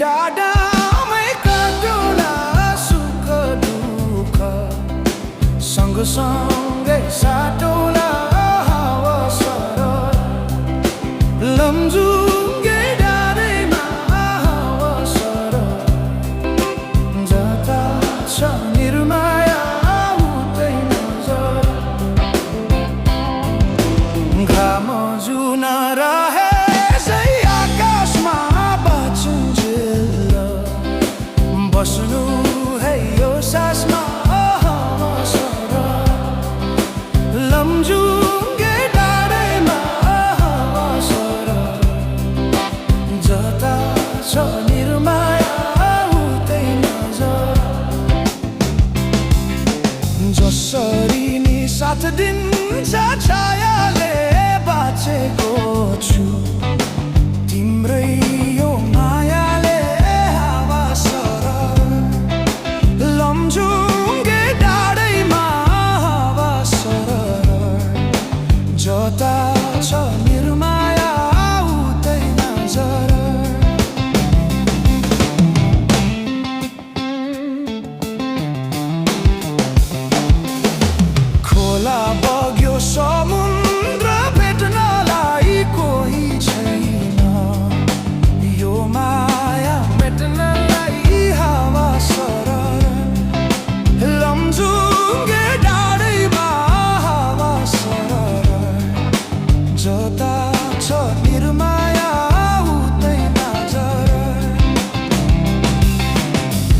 डाडामै काटुला सुख दुःख सँगसँगै साटौला हावा सरर लमजुङ्गे डाँडैमा हावा सरर जता छ निर्माया उतै नजर घाम जुन रहे बस्नु है यो सासमा हावा सरर लमजुङ्गे डाँडैमा हावा सरर जता छ निर्माया उतै नजर जसरी नि साथ दिन्छ छायाले बाँचेको छु तिम्रै यो मायाले हावा सरर लमजुङ्गे डाँडैमा हावा सरर जता छ निर्माया उतै नजर खोला बग्यो समुद्र भेट्नलाई कोही छैन यो माया मेट्नलाई हावा सरर लमजुङ्गे डाँडैमा हावा सरर जता छ निर्माया उतै नजर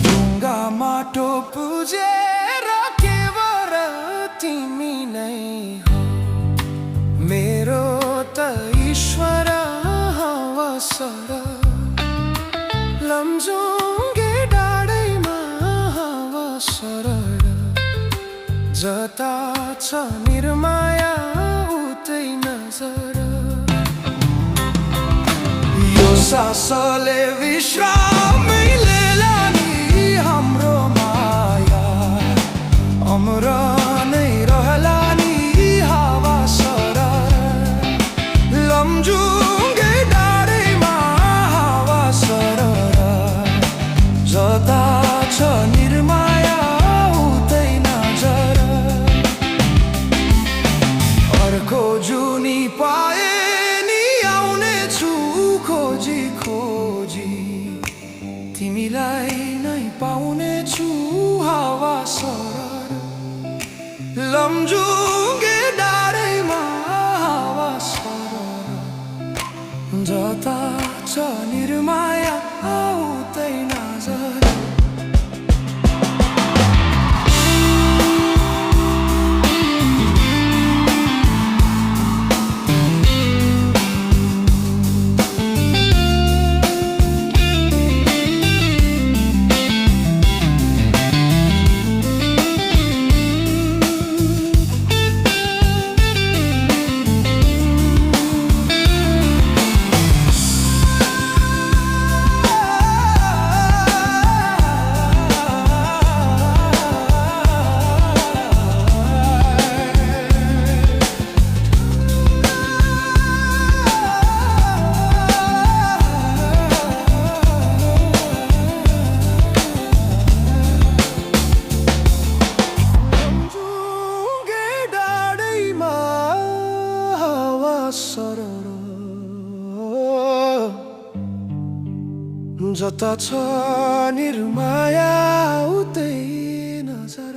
ढुङ्गा माटो पुजेर केवल तिमी नै हो मेरो त ईश्वर हावा सरर लमजुङ्गे डाँडैमा हावा सरर जता छ निर्माया उतै नजर यो सासले विश्रामै लिएला नि हाम्रो माया अमर नै रहला नि हावा सरर लमजुङ्गे डाँडैमा हावा सरर जता छ निर्माया उतै नजर अर्को जुनी पाए नि आउने छु खोजी खोजी तिमीलाई नै पाउने छु हावा सरर लमजुङ्गे डाँडैमा हावा सरर जता छ निर्माया उतै नजर सरर जता छ निर्माया उतै नजर